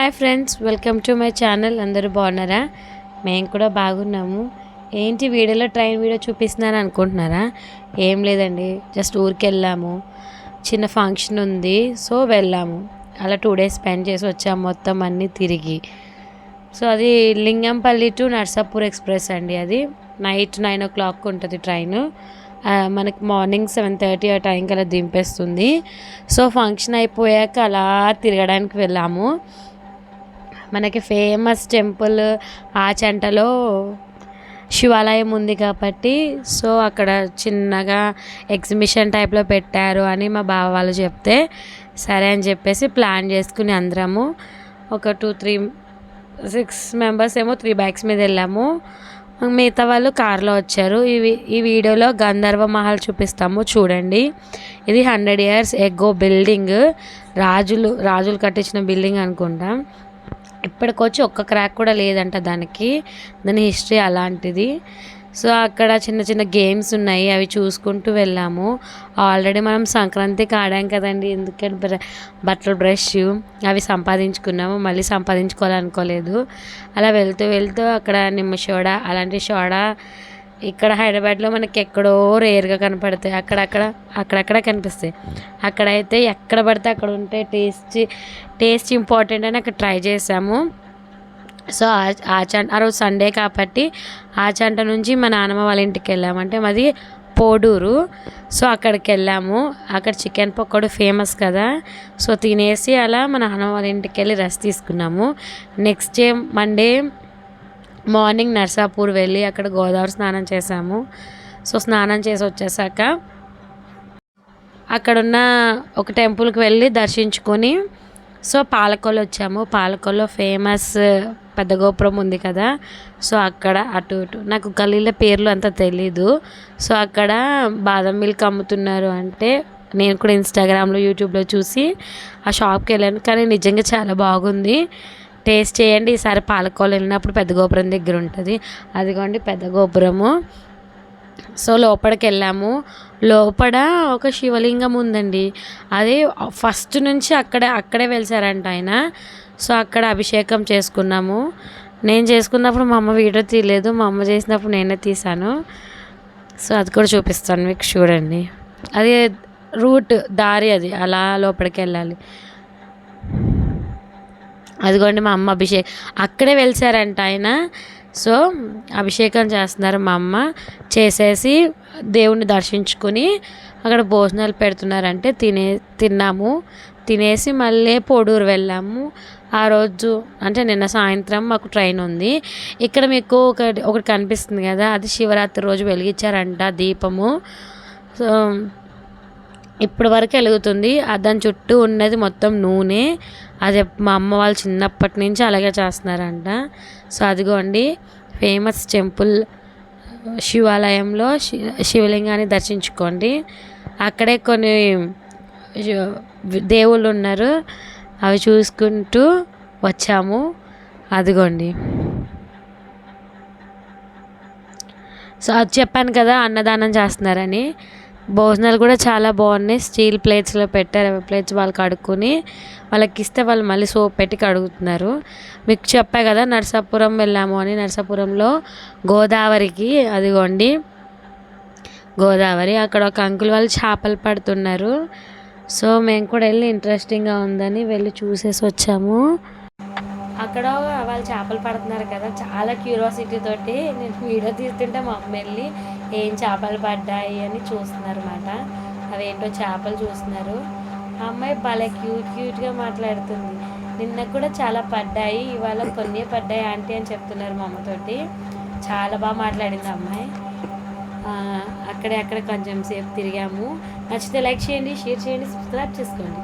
Hi friends, welcome to my channel. అందరూ బాగున్నారా? మేము కూడా బాగున్నాము. ఏంటి వీడియోలో ట్రైన్ వీడియో చూపిస్తున్నాను అనుకుంటున్నారా? ఏం లేదండి, జస్ట్ ఊరికి వెళ్ళాము. చిన్న ఫంక్షన్ ఉంది, సో వెళ్ళాము. అలా 2 days స్పెండ్ చేసి వచ్చాము, మొత్తం అన్నీ తిరిగి. సో అది లింగంపల్లి టు నర్సాపూర్ ఎక్స్ప్రెస్ అండి. అది నైట్ 9 o'clock ఉంటుంది ట్రైను. మనకి మార్నింగ్ 7:30 ఆ టైంకి అలా దింపేస్తుంది. సో ఫంక్షన్ అయిపోయాక అలా తిరగడానికి వెళ్ళాము. మనకి ఫేమస్ టెంపుల్ ఆచంటలో శివాలయం ఉంది కాబట్టి, సో అక్కడ చిన్నగా ఎగ్జిబిషన్ టైప్లో పెట్టారు అని మా బావ వాళ్ళు చెప్తే సరే అని చెప్పేసి ప్లాన్ చేసుకుని అందరము ఒక 6 members ఏమో 3 bikes మీద వెళ్ళాము. మిగతా వాళ్ళు కార్లో వచ్చారు. ఈ వీడియోలో గంధర్వ మహల్ చూపిస్తాము, చూడండి. ఇది 100 years ఎగో బిల్డింగ్, రాజులు కట్టించిన బిల్డింగ్ అనుకుంటాం. ఇప్పటికొచ్చి ఒక్క క్రాక్ కూడా లేదంట దాని హిస్టరీ అలాంటిది. సో అక్కడ చిన్న చిన్న గేమ్స్ ఉన్నాయి, అవి చూసుకుంటూ వెళ్ళాము. ఆల్రెడీ మనం సంక్రాంతికి ఆడాం కదండి, ఎందుకంటే బట్టల బ్రష్ అవి సంపాదించుకున్నాము, మళ్ళీ సంపాదించుకోవాలనుకోలేదు. అలా వెళ్తూ అక్కడ నిమ్మ సోడా, అలాంటి సోడా ఇక్కడ హైదరాబాద్లో మనకి ఎక్కడో రేర్గా కనపడతాయి, అక్కడక్కడ కనిపిస్తాయి. అక్కడైతే ఎక్కడ పడితే అక్కడ ఉంటే టేస్ట్ ఇంపార్టెంట్ అని అక్కడ ట్రై చేసాము. సో ఆ రోజు సండే కాబట్టి ఆచంట నుంచి మా నాన్నమ్మ వాళ్ళ ఇంటికి వెళ్ళాము. అంటే మాది పోడూరు. సో అక్కడికి వెళ్ళాము. అక్కడ చికెన్ పకోడీ ఫేమస్ కదా. సో తినేసి అలా మా నాన్నమ్మ వాళ్ళ ఇంటికి వెళ్ళి రెస్ట్ తీసుకున్నాము. Next day Monday morning Narsapur వెళ్ళి అక్కడ గోదావరి స్నానం చేసాము. సో స్నానం చేసి వచ్చేసాక అక్కడున్న ఒక టెంపుల్కి వెళ్ళి దర్శించుకొని సో పాలకొల్లు వచ్చాము. పాలకొల్లో ఫేమస్ పెద్ద గోపురం ఉంది కదా. సో అక్కడ అటు నాకు గల్లీల పేర్లు అంతా తెలీదు. సో అక్కడ బాదం మిల్క్ అమ్ముతున్నారు అంటే నేను కూడా ఇన్స్టాగ్రామ్లో యూట్యూబ్లో చూసి ఆ షాప్కి వెళ్ళాను. కానీ నిజంగా చాలా బాగుంది, టేస్ట్ చేయండి ఈసారి. పాలకొల్లు వెళ్ళినప్పుడు పెద్ద గోపురం దగ్గర ఉంటుంది, అదిగోండి పెద్ద గోపురము. సో లోపలికి వెళ్ళాము. లోపల ఒక శివలింగం ఉందండి, అది ఫస్ట్ నుంచి అక్కడే వెలిసారంట ఆయన. సో అక్కడ అభిషేకం చేసుకున్నాము. నేను చేసుకున్నప్పుడు మా అమ్మ వీడియో తీయలేదు, మా అమ్మ చేసినప్పుడు నేనే తీసాను. సో అది కూడా చూపిస్తాను మీకు, చూడండి. అది దారి అది అలా లోపలికి వెళ్ళాలి. అదిగోండి మా అమ్మ అక్కడే వెలిసారంట ఆయన. సో అభిషేకం చేస్తున్నారు మా అమ్మ. చేసేసి దేవుణ్ణి దర్శించుకొని అక్కడ భోజనాలు పెడుతున్నారంటే తిన్నాము. తినేసి మళ్ళీ పోడూరు వెళ్ళాము. ఆ రోజు అంటే నిన్న సాయంత్రం మాకు ట్రైన్ ఉంది. ఇక్కడ మీకు ఒకటి కనిపిస్తుంది కదా, అది శివరాత్రి రోజు వెలిగించారంట దీపము. సో ఇప్పటి వరకు వెలుగుతుంది. దాని చుట్టూ ఉన్నది మొత్తం నూనె. అది మా అమ్మ వాళ్ళు చిన్నప్పటి నుంచి అలాగే చేస్తున్నారంట. సో అదిగోండి ఫేమస్ టెంపుల్ శివాలయంలో శివలింగాన్ని దర్శించుకోండి. అక్కడే కొన్ని దేవుళ్ళు ఉన్నారు, అవి చూసుకుంటూ వచ్చాము. అదిగోండి. సో అది చెప్పాను కదా అన్నదానం చేస్తున్నారని. భోజనాలు కూడా చాలా బాగున్నాయి. స్టీల్ ప్లేట్స్లో పెట్టారు. ప్లేట్స్ వాళ్ళు కడుక్కొని వాళ్ళకి ఇస్తే వాళ్ళు మళ్ళీ సోప్ పెట్టి కడుగుతున్నారు. మీకు చెప్పా కదా నరసాపురం వెళ్ళాము అని. నరసాపురంలో గోదావరికి, అదిగోండి గోదావరి, అక్కడ ఒక అంకుల్ వాళ్ళు చేపలు పడుతున్నారు. సో మేము కూడా వెళ్ళి ఇంట్రెస్టింగ్గా ఉందని వెళ్ళి చూసేసి వచ్చాము. అక్కడ వాళ్ళు చేపలు పడుతున్నారు కదా, చాలా క్యూరియాసిటీ తోటి నేను వీడియో తీస్తుంటే మా అమ్మ వెళ్ళి ఏం చేపలు పడ్డాయి అని చూస్తున్నారు అన్నమాట. అవేంటో చేపలు చూస్తున్నారు. ఆ అమ్మాయి భలే క్యూట్గా మాట్లాడుతుంది. నిన్న కూడా చాలా పడ్డాయి, ఇవాళ కొన్ని పడ్డాయి ఆంటీ అని చెప్తున్నారు మా అమ్మతోటి. చాలా బాగా మాట్లాడింది అమ్మాయి. అక్కడ కొంచెం సేపు తిరిగాము. నచ్చితే లైక్ చేయండి, షేర్ చేయండి, సబ్స్క్రైబ్ చేసుకోండి.